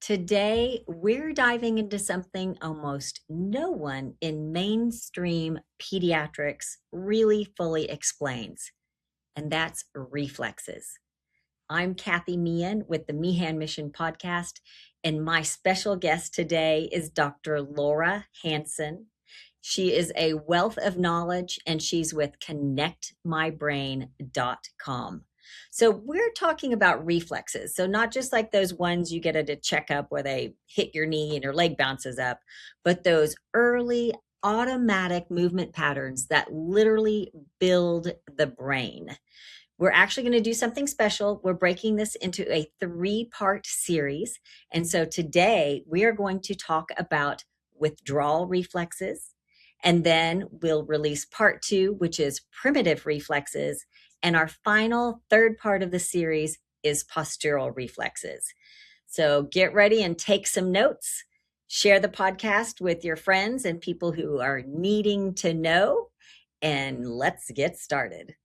Today, we're diving into something almost no one in mainstream pediatrics really fully explains, and that's reflexes. I'm Cathy Meehan with the Meehan Mission Podcast, and my special guest today is Dr. Laura Hanson. She is a wealth of knowledge, and she's with connectmybrain.com. So we're talking about reflexes. So not just like those ones you get at a checkup where they hit your knee and your leg bounces up, but those early automatic movement patterns that literally build the brain. We're actually going to do something special. We're breaking this into a 3-part series. And so today we are going to talk about withdrawal reflexes. And then we'll release part 2, which is primitive reflexes. And our final 3rd part of the series is postural reflexes. So get ready and take some notes. Share the podcast with your friends and people who are needing to know. And let's get started.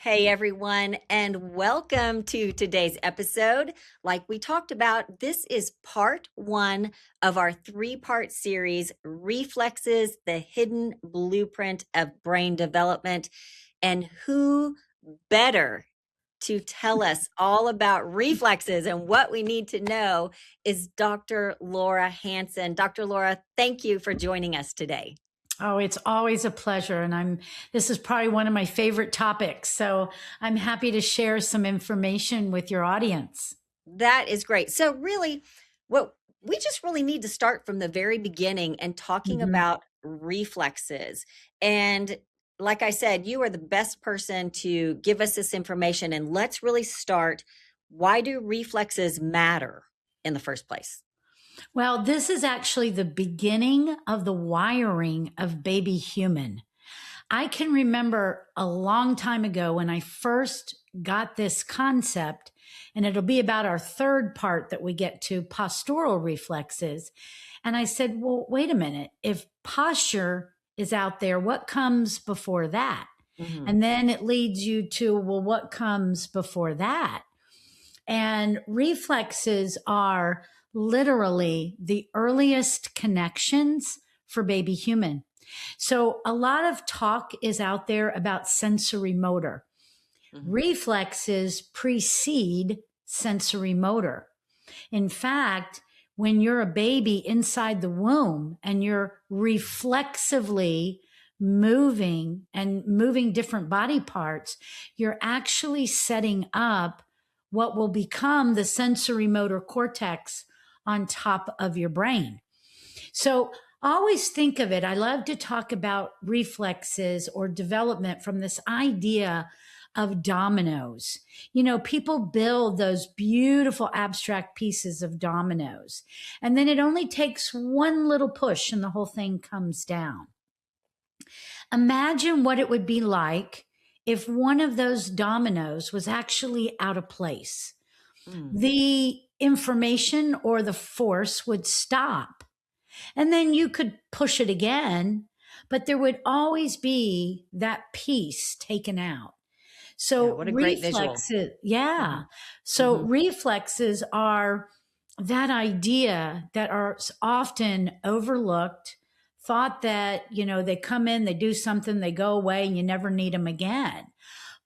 Hey everyone, and welcome to today's episode. Like we talked about, this is part 1 of our 3-part series, Reflexes, the Hidden Blueprint of Brain Development. And who better to tell us all about reflexes and what we need to know is Dr. Laura Hanson. Dr. Laura, thank you for joining us today. Oh, it's always a pleasure. And this is probably one of my favorite topics. So I'm happy to share some information with your audience. That is great. So really, what we just really need to start from the very beginning and talking about reflexes. And like I said, you are the best person to give us this information. And let's really start. Why do reflexes matter in the first place? Well, this is actually the beginning of the wiring of baby human. I can remember a long time ago when I first got this concept, and it'll be about our 3rd part that we get to, postural reflexes. And I said, well, wait a minute. If posture is out there, what comes before that? Mm-hmm. And then it leads you to, well, what comes before that? And reflexes are literally the earliest connections for baby human. So a lot of talk is out there about sensory motor. Mm-hmm. Reflexes precede sensory motor. In fact, when you're a baby inside the womb and you're reflexively moving different body parts, you're actually setting up what will become the sensory motor cortex on top of your brain. So always think of it. I love to talk about reflexes or development from this idea of dominoes. You know, people build those beautiful abstract pieces of dominoes, and then it only takes one little push and the whole thing comes down. Imagine what it would be like if one of those dominoes was actually out of place. The information or the force would stop. And then you could push it again, but there would always be that piece taken out. So what a great visual. So reflexes are that idea that are often overlooked, thought that, you know, they come in, they do something, they go away, and you never need them again.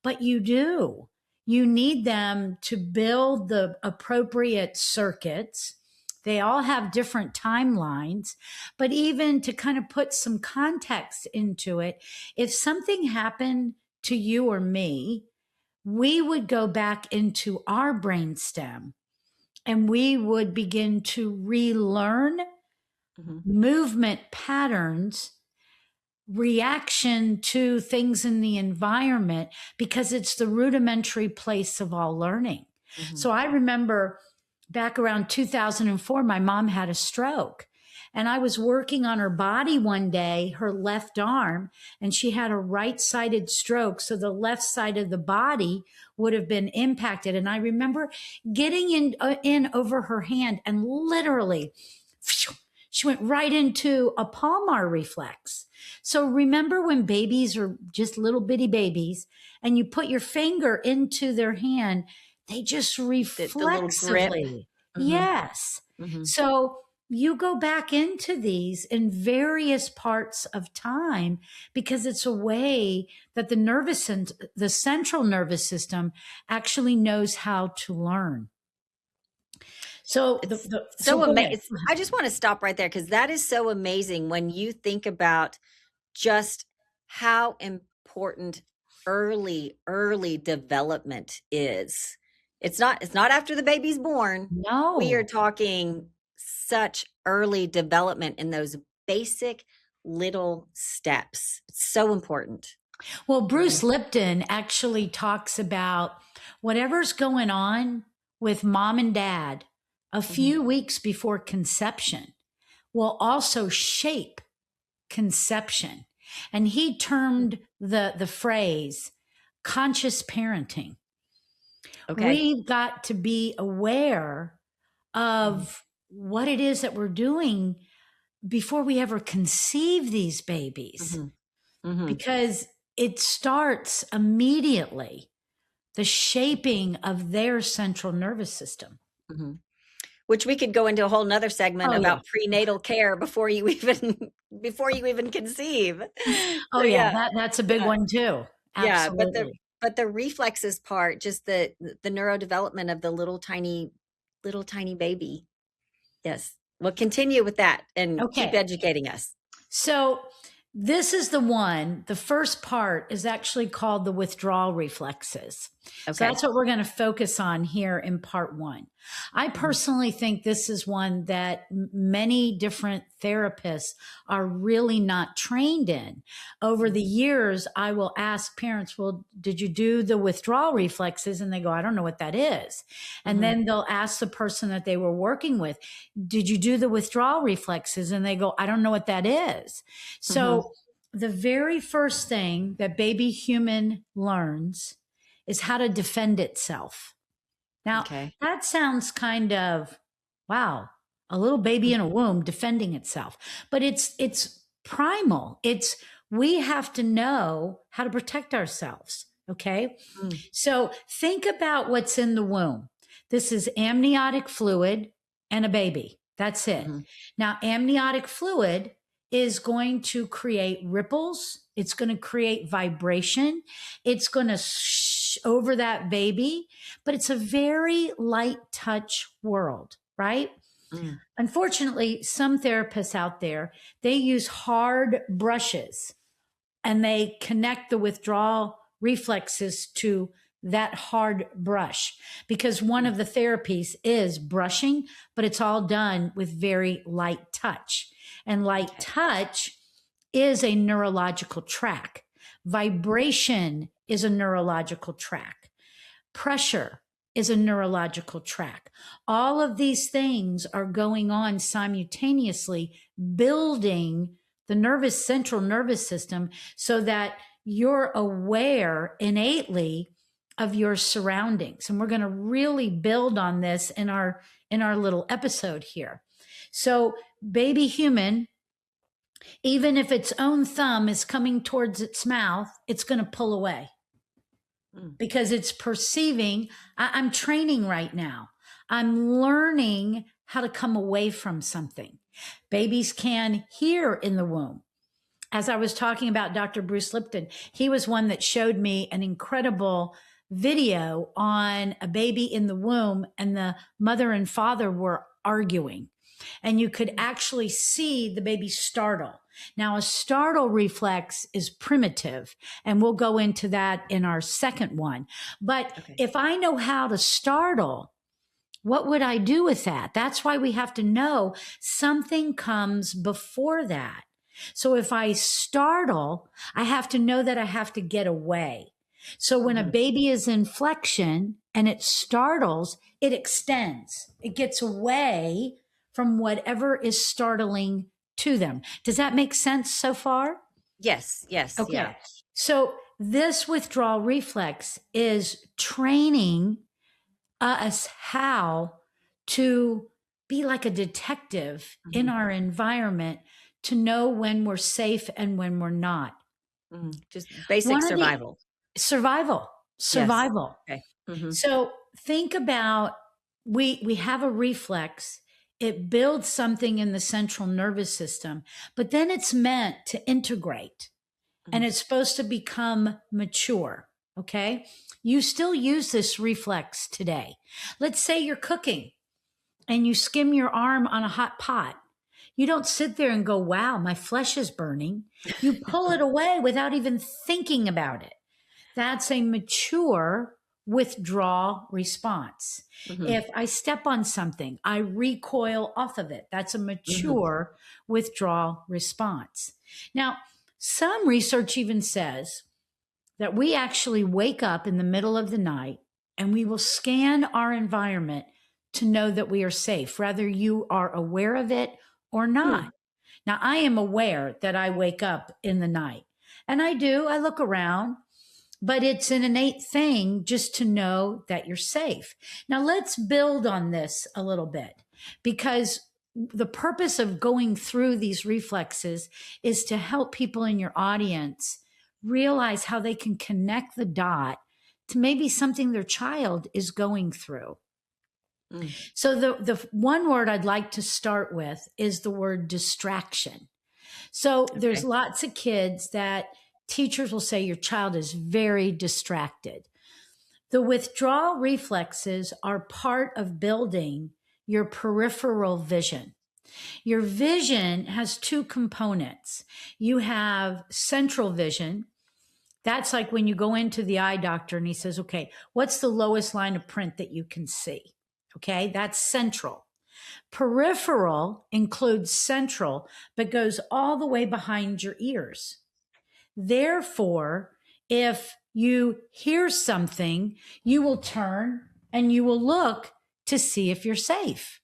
But you do. You need them to build the appropriate circuits. They all have different timelines, but even to kind of put some context into it, if something happened to you or me, we would go back into our brainstem and we would begin to relearn movement patterns, reaction to things in the environment, because it's the rudimentary place of all learning. So I remember back around 2004, my mom had a stroke, and I was working on her body one day, her left arm, and she had a right-sided stroke. So the left side of the body would have been impacted. And I remember getting in over her hand and literally She went right into a palmar reflex. So remember when babies are just little bitty babies and you put your finger into their hand, they just The little grip. reflexively. Mm-hmm. Yes. Mm-hmm. So you go back into these in various parts of time because it's a way that the central nervous system actually knows how to learn. So It's so so go amazing. ahead. I just want to stop right there because that is so amazing when you think about just how important early development is. It's not after the baby's born. We are No. talking such early development in those basic little steps. It's so important. Well, Bruce Lipton actually talks about whatever's going on with mom and dad a few weeks before conception will also shape conception. And he termed the phrase conscious parenting. Okay. We've got to be aware of what it is that we're doing before we ever conceive these babies, because it starts immediately, the shaping of their central nervous system. Which we could go into a whole nother segment Oh, about yeah. prenatal care before you even conceive. Oh, So, yeah. That's a big yeah, one too. yeah. Absolutely. But the reflexes part, just the neurodevelopment of the little tiny baby. Yes. Well, continue with that and keep Okay. educating us. So this is the first part is actually called the withdrawal reflexes. So Okay. that's what we're going to focus on here in part 1. I personally think this is one that many different therapists are really not trained in. Over the years, I will ask parents, well, did you do the withdrawal reflexes? And they go, I don't know what that is. And then they'll ask the person that they were working with, did you do the withdrawal reflexes? And they go, I don't know what that is. So the very first thing that baby human learns is how to defend itself. Now, that sounds kind of, wow, a little baby in a womb defending itself. But it's primal. We have to know how to protect ourselves. Okay. So think about what's in the womb. This is amniotic fluid and a baby. That's it. Now, amniotic fluid is going to create ripples. It's going to create vibration. It's going to over that baby, but it's a very light touch world, right? Unfortunately, some therapists out there, they use hard brushes and they connect the withdrawal reflexes to that hard brush because one of the therapies is brushing, but it's all done with very light touch. And light touch is a neurological track. Vibration is a neurological track. Pressure is a neurological track. All of these things are going on simultaneously, building the central nervous system so that you're aware innately of your surroundings. And we're going to really build on this in our little episode here. So baby human, even if its own thumb is coming towards its mouth, it's going to pull away because it's perceiving, I'm training right now. I'm learning how to come away from something. Babies can hear in the womb. As I was talking about Dr. Bruce Lipton, he was one that showed me an incredible video on a baby in the womb, and the mother and father were arguing. And you could actually see the baby startle. Now, a startle reflex is primitive, and we'll go into that in our second one. But if I know how to startle, what would I do with that? That's why we have to know something comes before that. So if I startle, I have to know that I have to get away. So when a baby is in flexion and it startles, it extends. It gets away from whatever is startling to them. Does that make sense so far? Yes. Okay. Yeah. So this withdrawal reflex is training us how to be like a detective in Mhm. our environment to know when we're safe and when we're not. Just basic One of the survival. survival, Yes. survival. Okay. Mhm. So think about, we have a reflex. It builds something in the central nervous system, but then it's meant to integrate and Mm. it's supposed to become mature. Okay. You still use this reflex today. Let's say you're cooking and you skim your arm on a hot pot. You don't sit there and go, wow, my flesh is burning. You pull it away without even thinking about it. That's a mature withdrawal response. Mhm. If I step on something, I recoil off of it. That's a Mhm. mature withdrawal response. Now, some research even says that we actually wake up in the middle of the night and we will scan our environment to know that we are safe, whether you are aware of it or Hmm. not. Now, I am aware that I wake up in the night, and I do. I look around, but it's an innate thing just to know that you're safe. Now, let's build on this a little bit, because the purpose of going through these reflexes is to help people in your audience realize how they can connect the dot to maybe something their child is going through. Mm. So the one word I'd like to start with is the word distraction. So there's Okay. lots of kids that teachers will say your child is very distracted. The withdrawal reflexes are part of building your peripheral vision. Your vision has two components. You have central vision. That's like when you go into the eye doctor and he says, okay, what's the lowest line of print that you can see? Okay, that's central. Peripheral includes central, but goes all the way behind your ears. Therefore, if you hear something, you will turn and you will look to see if you're safe.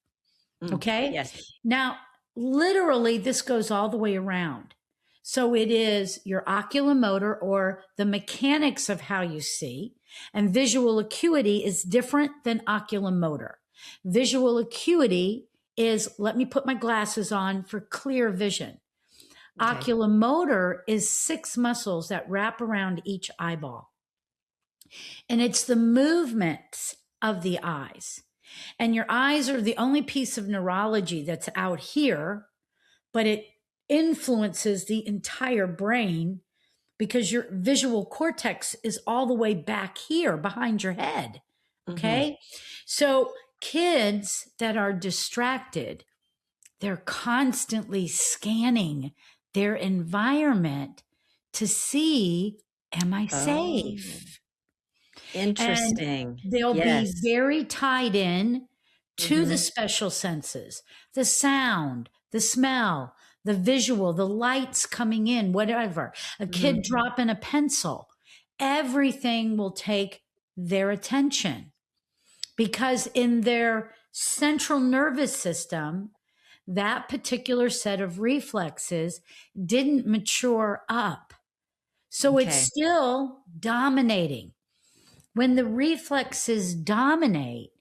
Mm. Okay. Yes. Now, literally, this goes all the way around. So it is your oculomotor, or the mechanics of how you see, and visual acuity is different than oculomotor. Visual acuity is, let me put my glasses on for clear vision. Okay. Oculomotor is 6 muscles that wrap around each eyeball. And it's the movements of the eyes. And your eyes are the only piece of neurology that's out here, but it influences the entire brain because your visual cortex is all the way back here behind your head. Mhm. Okay. So kids that are distracted, they're constantly scanning their environment to see, am I Oh, safe? And interesting. they'll be Yes. very tied in to the Mhm. special senses, the sound, the smell, the visual, the lights coming in, whatever. A kid Mhm. dropping a pencil, everything will take their attention because in their central nervous system, that particular set of reflexes didn't mature up. So it's Okay. still dominating. When the reflexes dominate,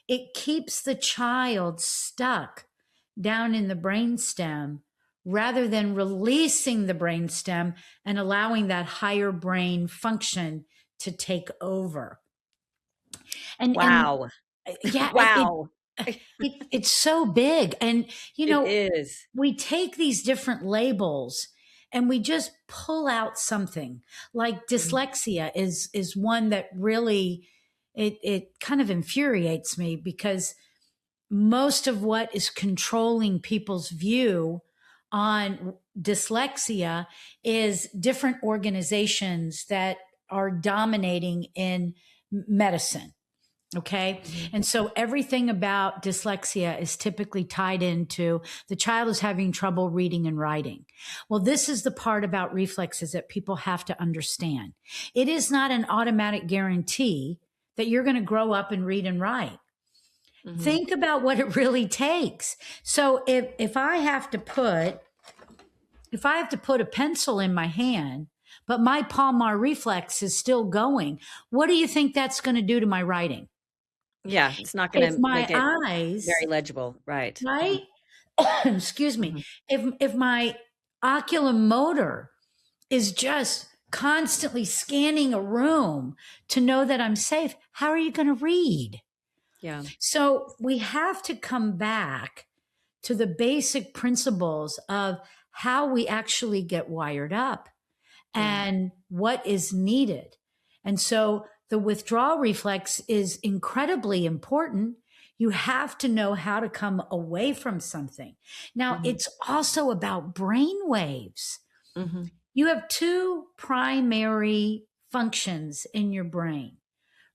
it keeps the child stuck down in the brainstem rather than releasing the brainstem and allowing that higher brain function to take over. And Wow. yeah, Wow. it's so big. And It is. we take these different labels and we just pull out something. Like Mhm. dyslexia is one that really, it kind of infuriates me because most of what is controlling people's view on dyslexia is different organizations that are dominating in medicine. Okay. Mhm. And so everything about dyslexia is typically tied into the child is having trouble reading and writing. Well, this is the part about reflexes that people have to understand. It is not an automatic guarantee that you're going to grow up and read and write. Mhm. Think about what it really takes. So if I have to put a pencil in my hand, but my palmar reflex is still going, what do you think that's going to do to my writing? Yeah, it's not If gonna my make it eyes, very legible, right. right? Excuse me. Mhm. If my oculomotor is just constantly scanning a room to know that I'm safe, how are you going to read? Yeah. So we have to come back to the basic principles of how we actually get wired up Yeah. and what is needed. And so the withdrawal reflex is incredibly important. You have to know how to come away from something. Now, Mhm. it's also about brain waves. Mhm. You have two primary functions in your brain: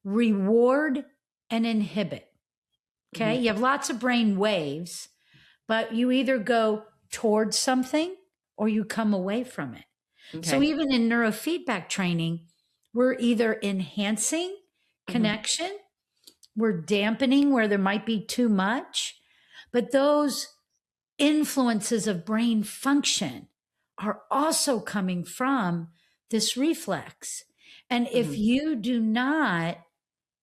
reward and inhibit. Okay. Mhm. You have lots of brain waves, but you either go towards something or you come away from it. So Okay. even in neurofeedback training, we're either enhancing Mhm. connection, we're dampening where there might be too much, but those influences of brain function are also coming from this reflex. And if Mhm. you do not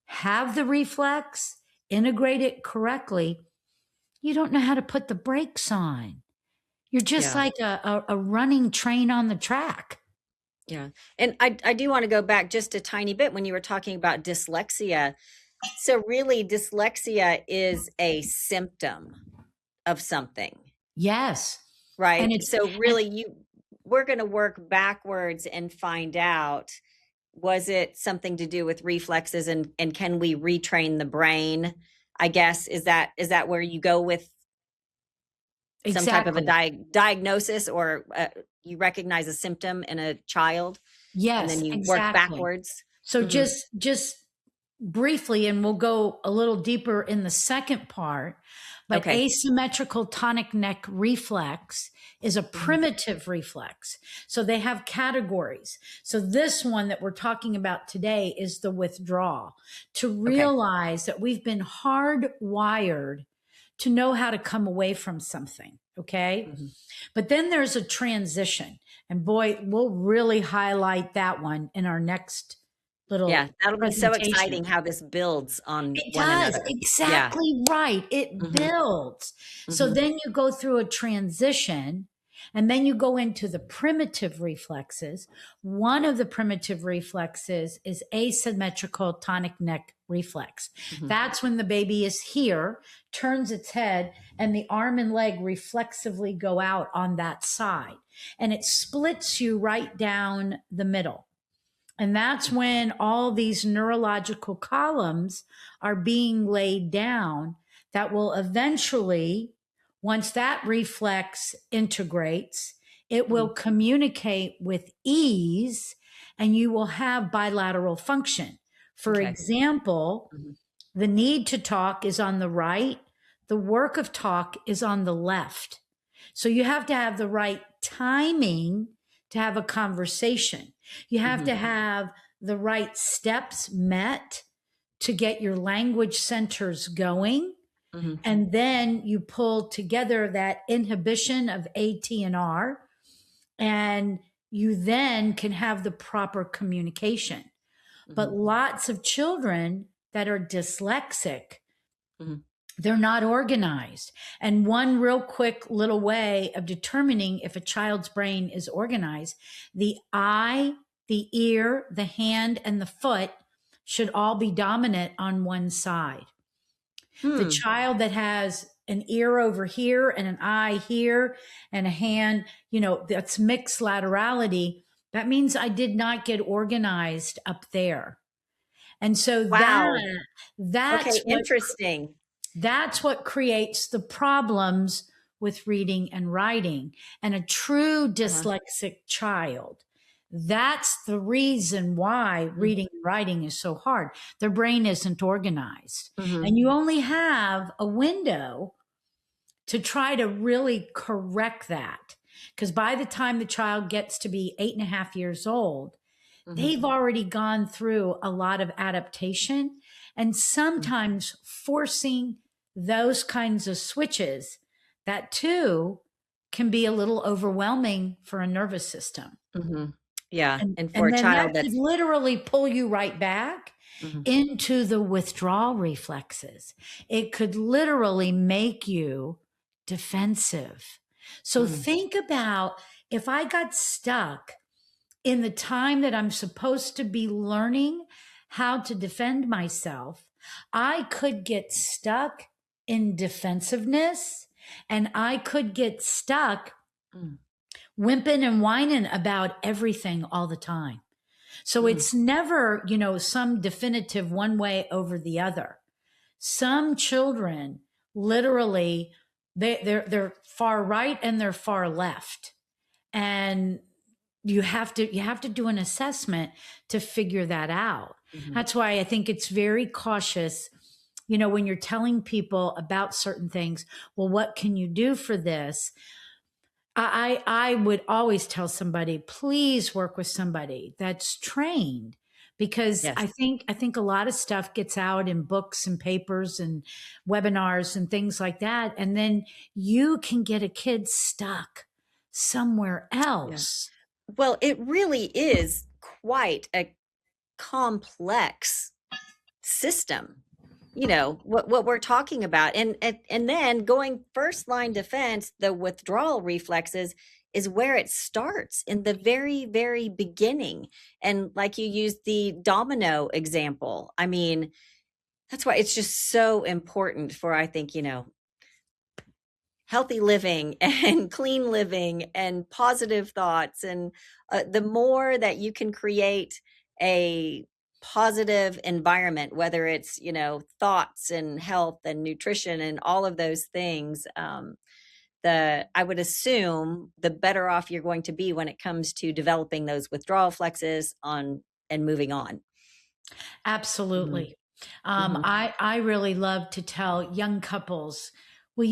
have the reflex, integrate it correctly, you don't know how to put the brakes on. You're just Yeah. like a running train on the track. Yeah. And I do wanna go back just a tiny bit when you were talking about dyslexia. So really dyslexia is a symptom of something, Yes. And right? it's, So and really we're gonna work backwards and find out, was it something to do with reflexes, and can we retrain the brain? I guess, is that where you go with some type of a exactly. diagnosis, or you recognize a symptom in a child and then Yes, you work exactly. backwards? So Mhm. just briefly, and we'll go a little deeper in the second part, but Okay. asymmetrical tonic neck reflex is a Mhm. primitive reflex. So they have categories. So this one that we're talking about today is the withdrawal, to Okay. realize that we've been hardwired to know how to come away from something. Okay. Mhm. But then there's a transition. And boy, we'll really highlight that one in our next Yeah, little that'll be so presentation. exciting how this builds on It one does. another. Yeah. Exactly right. It Mhm. builds. So Mhm. then you go through a transition and then you go into the primitive reflexes. One of the primitive reflexes is asymmetrical tonic neck reflex. Mhm. That's when the baby is here, turns its head, and the arm and leg reflexively go out on that side. And it splits you right down the middle. And that's when all these neurological columns are being laid down that will eventually, once that reflex integrates, it will Mhm. communicate with ease and you will have bilateral function. For Okay. example, Mhm. the need to talk is on the right, the work of talk is on the left. So you have to have the right timing to have a conversation. You have Mhm. to have the right steps met to get your language centers going. Mhm. And then you pull together that inhibition of AT and R, and you then can have the proper communication. But Mhm. lots of children that are dyslexic, Mhm. they're not organized. And one real quick little way of determining if a child's brain is organized: the eye, the ear, the hand, and the foot should all be dominant on one side. The Hmm. child that has an ear over here and an eye here and a hand, that's mixed laterality. That means I did not get organized up there. And so Wow. that's Okay, what interesting. that's what creates the problems with reading and writing. And a true Uh-huh. dyslexic child, that's the reason why Mm. reading and writing is so hard. Their brain isn't organized. Mhm. And you only have a window to try to really correct that. Because by the time the child gets to be 8.5 years old, Mhm. they've already gone through a lot of adaptation, and Mm. sometimes forcing those kinds of switches, that too can be a little overwhelming for a nervous system. Mhm. Yeah. And And for and a then that child could that's literally pull you right back mhm, into the withdrawal reflexes. It could literally make you defensive. So mm, think about if I got stuck in the time that I'm supposed to be learning how to defend myself, I could get stuck in defensiveness and I could get stuck mm, wimping and whining about everything all the time. So mm, it's never, you know, some definitive one way over the other. Some children literally they're far right and they're far left. And you have to do an assessment to figure that out. mhm. That's why I think it's very cautious, you know, when you're telling people about certain things. Well, what can you do for this? I would always tell somebody, please work with somebody that's trained, because Yes. I think a lot of stuff gets out in books and papers and webinars and things like that, and then you can get a kid stuck somewhere Yeah. else. Well, it really is quite a complex system. What we're talking about, and then going first line defense, the withdrawal reflexes is where it starts in the very, very beginning. And like you used the domino example, I mean, that's why it's just so important for, I think, healthy living and clean living and positive thoughts. And the more that you can create a positive environment, whether it's, thoughts and health and nutrition and all of those things, I would assume the better off you're going to be when it comes to developing those withdrawal flexes on and moving on. Hmm. Absolutely. Hmm. I really love to tell young couples, will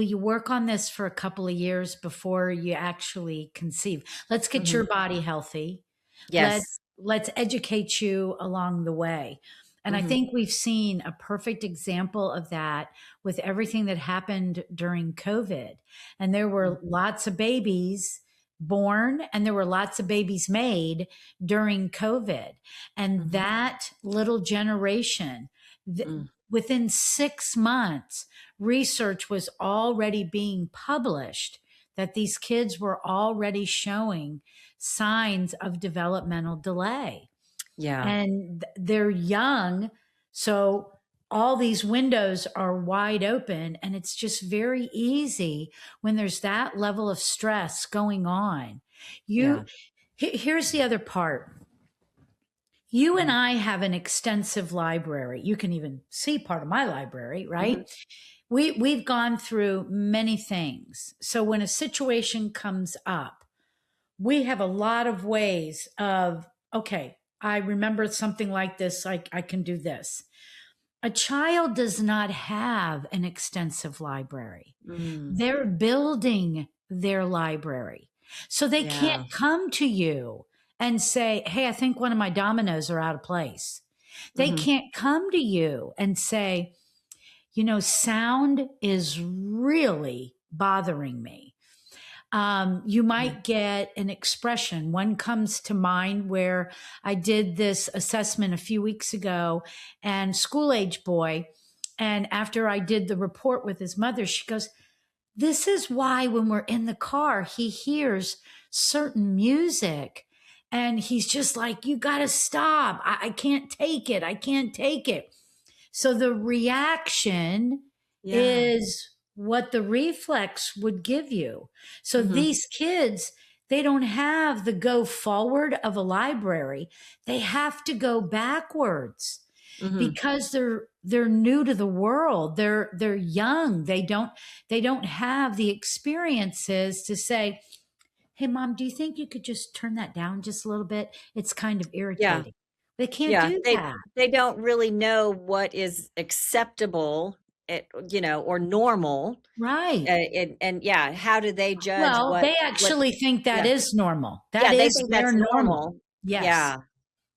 you work on this for a couple of years before you actually conceive? Let's get Hmm. your body healthy. Yes. Let's educate you along the way. And I Hmm. think we've seen a perfect example of that with everything that happened during COVID. And there were lots of babies born and there were lots of babies made during COVID. And Hmm. that little generation, Hmm. within 6 months, research was already being published that these kids were already showing signs of developmental delay. Yeah. And they're young. So all these windows are wide open. And it's just very easy when there's that level of stress going on. Yeah. Here's the other part. You and Mm-hmm. I have an extensive library. You can even see part of my library, Mm-hmm. right? We've gone through many things. So when a situation comes up, we have a lot of ways of, okay, I remember something like this, I can do this. A child does not have an extensive library. Mm. They're building their library. So they Yeah. can't come to you and say, hey, I think one of my dominoes are out of place. They Mhm. can't come to you and say, you know, sound is really bothering me. You Yeah. might get an expression. One comes to mind where I did this assessment a few weeks ago, and school age boy. And after I did the report with his mother, she goes, this is why when we're in the car, he hears certain music and he's just like, you got to stop. I can't take it. I can't take it. So the reaction Yeah. is what the reflex would give you. So Mhm. these kids, they don't have the go forward of a library. They have to go backwards Mhm. because they're new to the world. They're young. They don't have the experiences to say, "Hey mom, do you think you could just turn that down just a little bit? It's kind of Yeah. irritating." They can't Yeah. do They that. they don't really know what is acceptable, or normal. Right. And yeah, how do they judge Well, they what actually think that yeah. is normal. That Yeah, they is think their that's normal. normal. Yes. Yeah.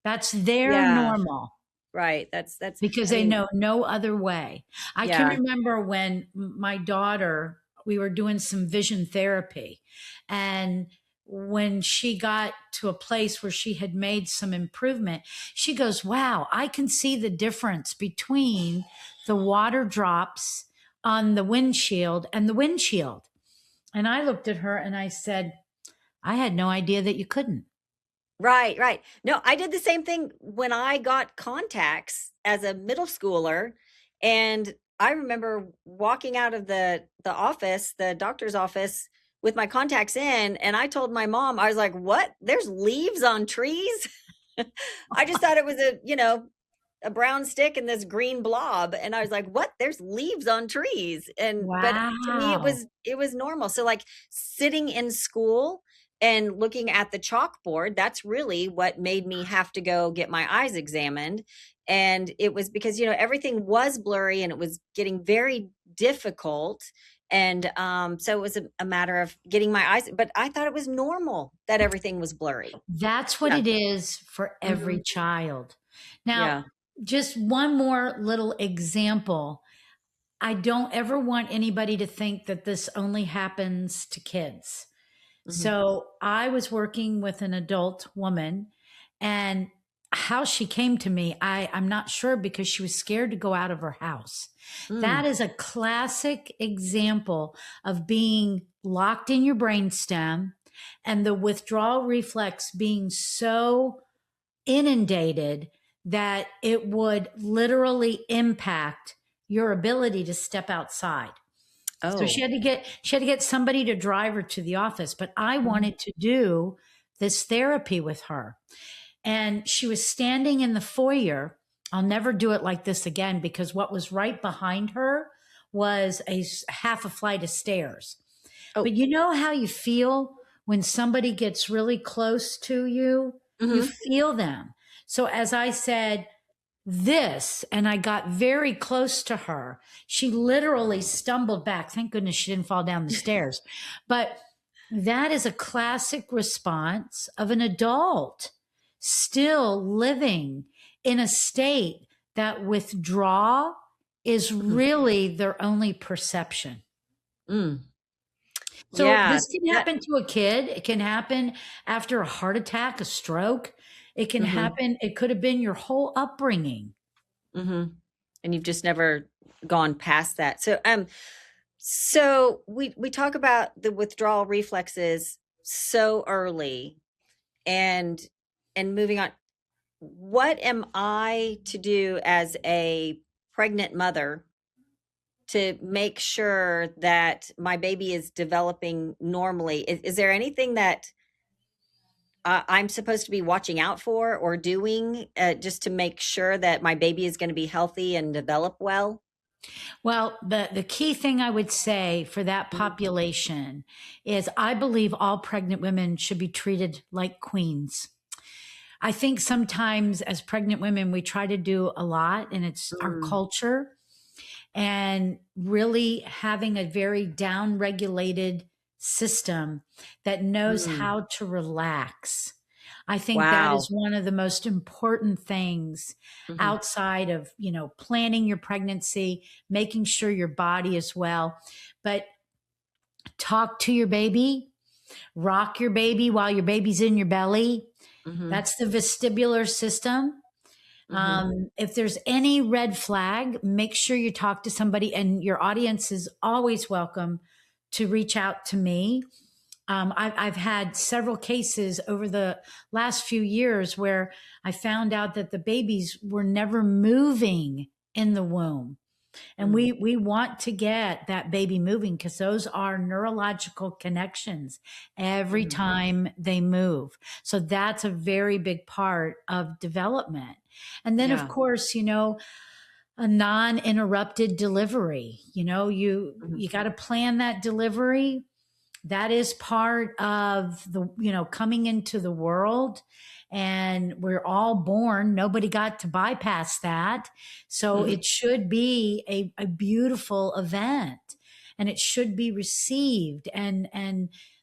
That's their Yeah. normal Right. That's because I they mean, know no other way. I can yeah. remember when my daughter, we were doing some vision therapy, and when she got to a place where she had made some improvement, she goes, wow, I can see the difference between the water drops on the windshield and the windshield. And I looked at her and I said, I had no idea that you couldn't. Right, right. No, I did the same thing when I got contacts as a middle schooler, and I remember walking out of the office, the doctor's office, with my contacts in, and I told my mom, I was like, "What? There's leaves on trees?" I just thought it was a brown stick and this green blob, and I was like, "What? There's leaves on trees." And but to me Wow. it was normal. So like sitting in school and looking at the chalkboard, that's really what made me have to go get my eyes examined. And it was because everything was blurry and it was getting very difficult. And so it was a matter of getting my eyes, but I thought it was normal that everything was blurry. That's what Yeah. it is for every Hmm. child. Now, Yeah. just one more little example. I don't ever want anybody to think that this only happens to kids. Hmm. So I was working with an adult woman, and how she came to me, I'm not sure, because she was scared to go out of her house. That Mm. is a classic example of being locked in your brainstem and the withdrawal reflex being so inundated that it would literally impact your ability to step outside. So Oh. she had to get somebody to drive her to the office, but I Mhm. wanted to do this therapy with her. And she was standing in the foyer. I'll never do it like this again, because what was right behind her was half a flight of stairs. Oh. But you know how you feel when somebody gets really close to you? You Mhm. feel them. So as I said, this, and I got very close to her, she literally stumbled back. Thank goodness she didn't fall down the stairs. But that is a classic response of an adult still living in a state that withdraw is Mhm. really their only perception. Mm. So Yeah, this can that happen to a kid. It can happen after a heart attack, a stroke. It can mhm, happen. It could have been your whole upbringing. mhm, and you've just never gone past that. So we talk about the withdrawal reflexes so early and moving on. What am I to do as a pregnant mother to make sure that my baby is developing normally? Is there anything that I'm supposed to be watching out for or doing, just to make sure that my baby is gonna be healthy and develop well? Well, the key thing I would say for that Mhm. population is I believe all pregnant women should be treated like queens. I think sometimes as pregnant women, we try to do a lot, and it's our Mm, culture, and really having a very down regulated system that knows mm. how to relax. I think that is Wow. one of the most important things Mhm, outside of, planning your pregnancy, making sure your body is well. But talk to your baby, rock your baby while your baby's in your belly. mhm, That's the vestibular system. mhm. If there's any red flag, make sure you talk to somebody, and your audience is always welcome to reach out to me. I've had several cases over the last few years where I found out that the babies were never moving in the womb. And Mm, we want to get that baby moving, because those are neurological connections every mhm. time they move. So that's a very big part of development. And then, of Yeah. course, a non-interrupted delivery. Mhm, You got to plan that delivery. That is part of the, coming into the world. And we're all born, nobody got to bypass that. So mhm, it should be a beautiful event, and it should be received, and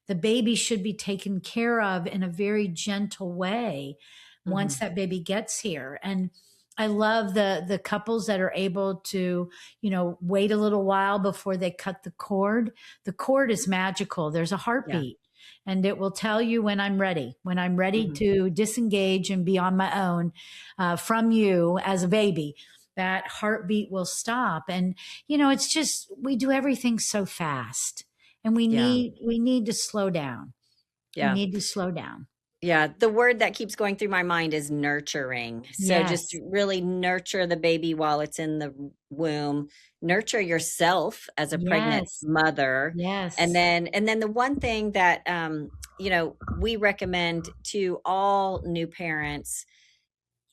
the baby should be taken care of in a very gentle way once mhm. that baby gets here. And I love the couples that are able to, wait a little while before they cut the cord. The cord is magical. There's a Yeah. heartbeat. and it will tell you when I'm ready, to disengage and be on my own from you as a baby. That heartbeat will stop. And, it's just, we do everything so fast, and Yeah. we need to slow down. We Yeah. need to slow down. Yeah, the word that keeps going through my mind is nurturing. So just Yes. really nurture the baby while it's in the womb. Nurture yourself as a pregnant Yes. mother. And Yes. then the one thing that we recommend to all new parents,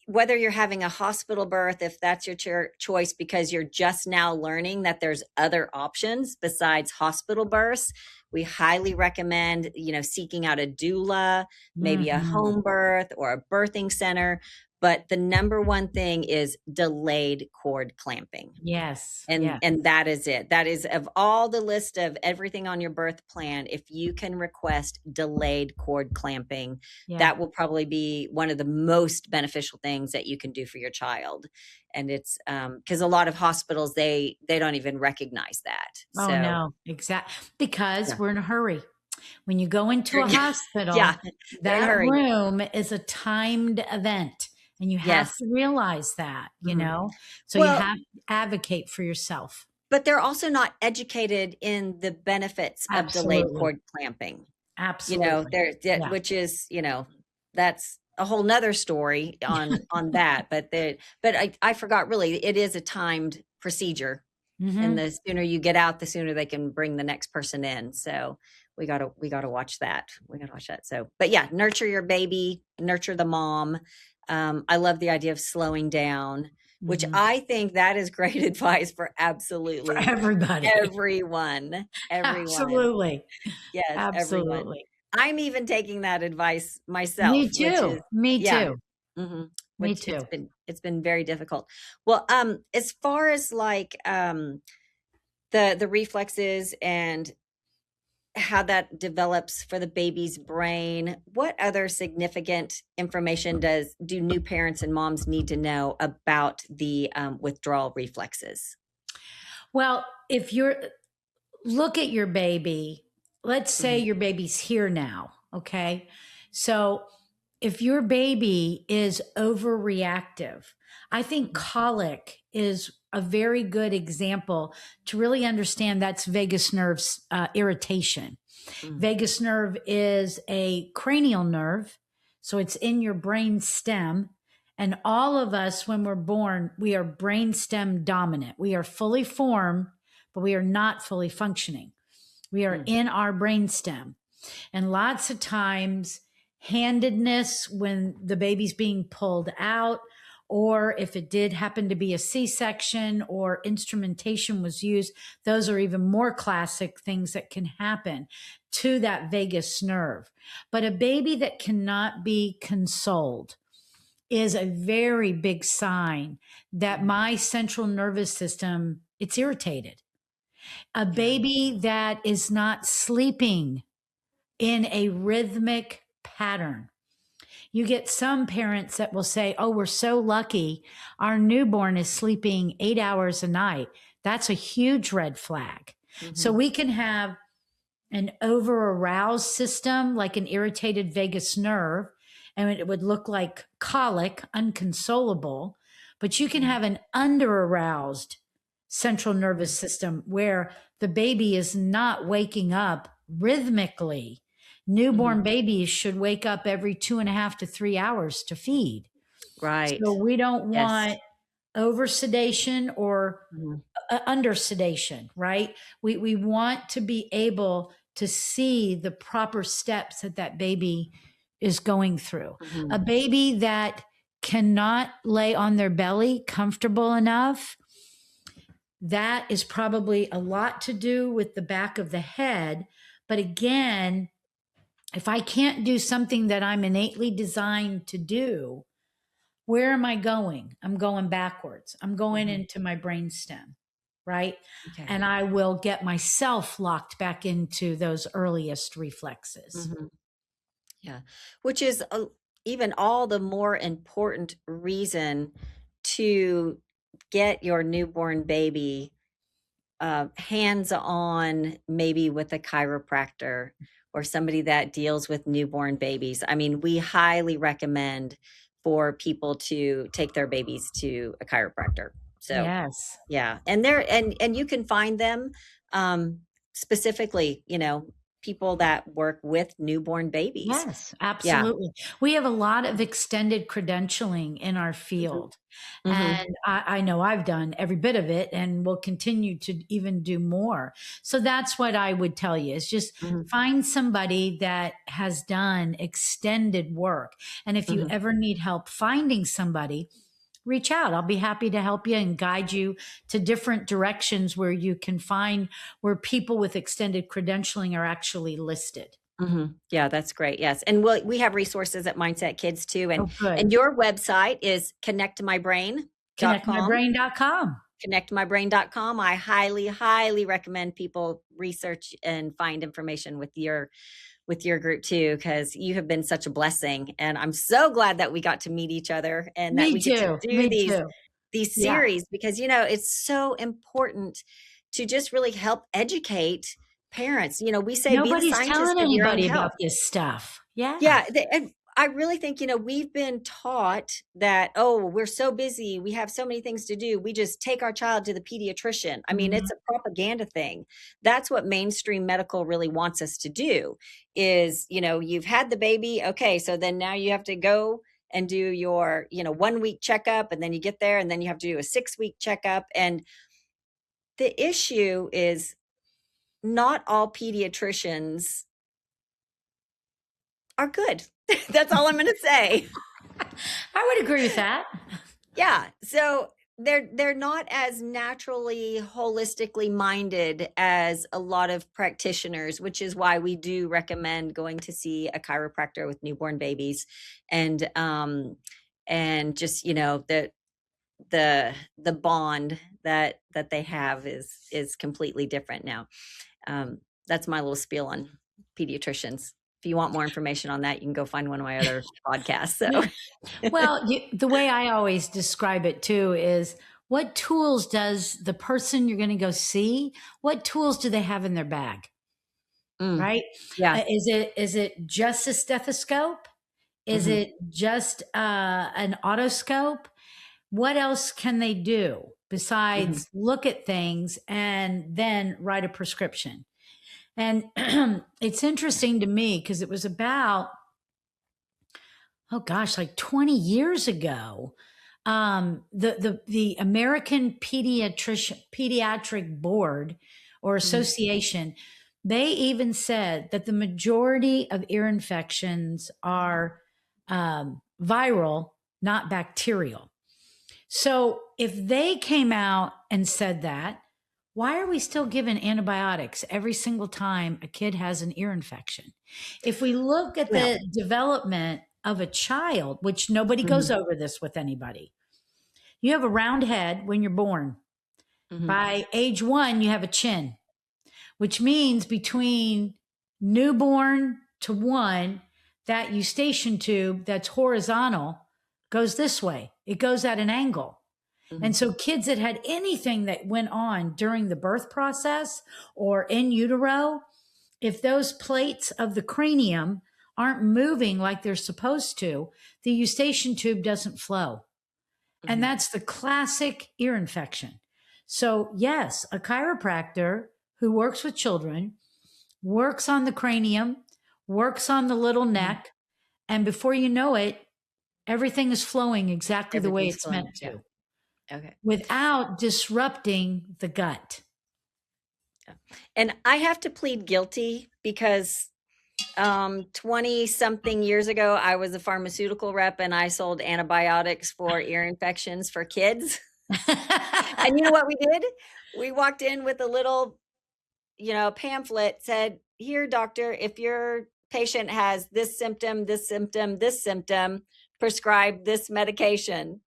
whether you're having a hospital birth, if that's your choice, because you're just now learning that there's other options besides hospital births, we highly recommend, seeking out a doula, maybe a Mhm. home birth or a birthing center. But the number one thing is delayed cord clamping. Yes. And Yes. and that is it. That is, of all the list of everything on your birth plan, if you can request delayed cord clamping, Yeah. that will probably be one of the most beneficial things that you can do for your child. And it's because a lot of hospitals, they don't even recognize that. Oh So no, exactly. Because yeah. we're in a hurry. When you go into a Yeah, hospital, they're in a that hurry. room is a timed event, and you have Yes. to realize that, Mhm. So you Well, have to advocate for yourself. but they're also not educated in the benefits of delayed Absolutely. cord clamping. Absolutely. Yeah. Which is, that's a whole nother story on that. But I forgot, really, it is a timed procedure. And Mhm. the sooner you get out, the sooner they can bring the next person in. So we gotta watch that. We gotta watch that. So, but yeah, nurture your baby, nurture the mom. I love the idea of slowing down, which Mhm. I think that is great advice for For absolutely everybody. everyone. Everyone. Absolutely. Yes, everyone. Absolutely. I'm even taking that advice Me myself, which too. is, Me yeah, too. Me which too. it's been very difficult. Well, as far as like the reflexes and how that develops for the baby's brain, what other significant information do new parents and moms need to know about the withdrawal reflexes? Well, if you're look at your baby, let's say Mhm, your baby's here now, okay? So if your baby is overreactive, I think mhm, colic is a very good example to really understand that's vagus nerve irritation. mm, Vagus nerve is a cranial nerve, so it's in your brain stem. And all of us, when we're born, we are brainstem dominant. We are fully formed, but we are not fully functioning. We are mm, in our brainstem. And lots of times, handedness when the baby's being pulled out, or if it did happen to be a C section or instrumentation was used, those are even more classic things that can happen to that vagus nerve. But a baby that cannot be consoled is a very big sign that mm. my central nervous system, it's irritated. A Yeah. baby that is not sleeping in a rhythmic pattern. You get some parents that will say, "Oh, we're so lucky. Our newborn is sleeping 8 hours a night." That's a huge red flag. So Mhm, we can have an over aroused system, like an irritated vagus nerve, and it would look like colic, unconsolable. But you can mm, have an under aroused central nervous mm, system where the baby is not waking up rhythmically. mhm. Newborn babies should wake up every 2.5 to 3 hours to feed. So Right. we don't Yes. want over sedation or Mhm, under sedation, right? We want to be able to see the proper steps that that baby is going through. A mhm, baby that cannot lay on their belly comfortable enough, that is probably a lot to do with the back of the head. But again, if I can't do something that I'm innately designed to do, where am I going? I'm going backwards. I'm going mhm. into my brainstem, right? Okay. And I will get myself locked back into those earliest reflexes. Mhm. Yeah. Which is even all the more important reason to get your newborn baby hands on, maybe with a chiropractor or somebody that deals with newborn babies, I mean, we highly recommend for people to take their babies to a chiropractor. So Yes. yeah, and there and you can find them specifically, people that work with newborn babies. Yes, Yeah. absolutely. We have a lot of extended credentialing in our Mhm. field. Mhm. And I know I've done every bit of it and will continue to even do more. So that's what I would tell you is just Mhm. find somebody that has done extended work. And if you Mhm. ever need help finding somebody, reach out. I'll be happy to help you and guide you to different directions where you can find where people with extended credentialing are actually listed. Mhm. Yeah, that's great. Yes. And we have resources at Mindset Kids too. And Oh, good. your website is connectmybrain.com. Connectmybrain.com. Connectmybrain.com. I highly, highly recommend people research and find information with your group too, because you have been such a blessing. And I'm so glad that we got to meet each other and that Me we get to too. do Me too. these Yeah. series because it's so important to just really help educate parents. We say be the Nobody's scientist telling of your own anybody health. about this stuff. Yeah. Yeah, and I really think, we've been taught that, oh, we're so busy, we have so many things to do, we just take our child to the pediatrician. I mean, Mhm. it's a propaganda thing. That's what mainstream medical really wants us to do is, you've had the baby, okay, so then now you have to go and do your, 1 week checkup, and then you get there, and then you have to do a 6 week checkup. And the issue is not all pediatricians are good. That's all I'm going to say. I would agree with that. Yeah. So they're not as naturally holistically minded as a lot of practitioners, which is why we do recommend going to see a chiropractor with newborn babies. And just, the bond that they have is completely different now. That's my little spiel on pediatricians. If you want more information on that, you can go find one of my other podcasts. So Well, the way I always describe it too is what tools does the person you're going to go see, what tools do they have in their bag? mm, Right? yeah. Is it just a stethoscope? Is Hmm. it just an otoscope? What else can they do Hmm. besides look at things and then write a prescription? And it's interesting to me because it was about, oh gosh, like 20 years ago. The American Pediatric Board or Hmm. Association, they even said that the majority of ear infections are viral, not bacterial. So if they came out and said that, why are we still giving antibiotics every single time a kid has an ear infection? If we look at Well. the development of a child, which nobody goes Mhm. over this with anybody, you have a round head when you're born. Mhm. By age 1, you have a chin, which means between newborn to 1, that eustachian tube that's horizontal goes this way, it goes at an angle. And Mhm. so kids that had anything that went on during the birth process or in utero, if those plates of the cranium aren't moving like they're supposed to, the eustachian tube doesn't flow. And Mhm. that's the classic ear infection. So, yes, a chiropractor who works with children works on the cranium, works on the little Mhm. neck, and before you know it, everything is flowing exactly the way Everything's it's meant flowing. Yeah. to Okay. without disrupting the gut. Yeah. And I have to plead guilty because 20 something years ago I was a pharmaceutical rep and I sold antibiotics for ear infections for kids. And you know what we did? We walked in with a little, pamphlet said, "Here, doctor, if your patient has this symptom, this symptom, this symptom, prescribe this medication."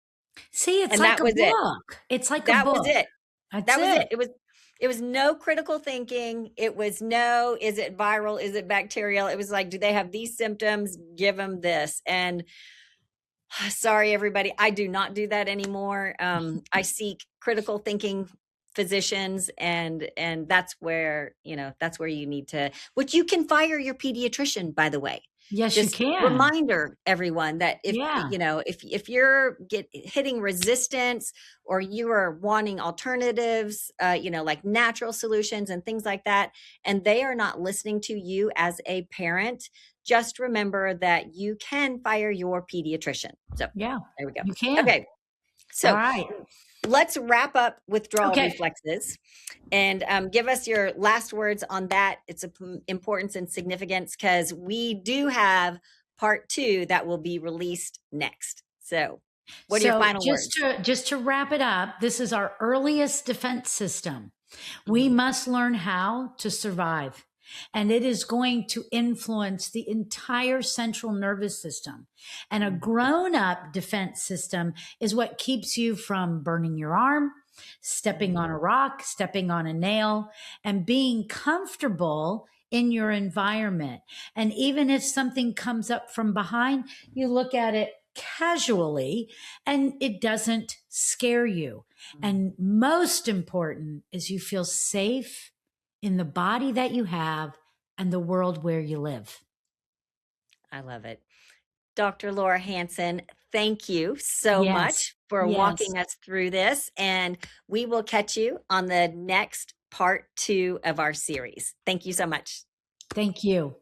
See, it's And like that a was it. book. It's like a That was book. it. That's That was it. it. It was no critical thinking. It was no, is it viral? Is it bacterial? It was like, do they have these symptoms? Give them this. And sorry, everybody, I do not do that anymore. I seek critical thinking physicians, and that's where, that's where you need to, which you can fire your pediatrician, by the way. Yes, you Just can. reminder everyone that if, Yeah. if you're hitting resistance, or you are wanting alternatives, like natural solutions and things like that, and they are not listening to you as a parent, just remember that you can fire your pediatrician. So Yeah, there we go. you can. Okay. All So right. let's wrap up withdrawal Okay. reflexes, and give us your last words on that. It's importance and significance, because we do have part 2 that will be released next. So what are your So final words? just to wrap it up, this is our earliest defense system. We must learn how to survive, and it is going to influence the entire central nervous system. And a grown-up defense system is what keeps you from burning your arm, stepping on a rock, stepping on a nail, and being comfortable in your environment. And even if something comes up from behind, you look at it casually and it doesn't scare you. And most important is you feel safe in the body that you have and the world where you live. I love it. Dr. Laura Hanson, thank you so Yes. much for Yes. walking us through this, and we will catch you on the next part 2 of our series. Thank you so much. Thank you.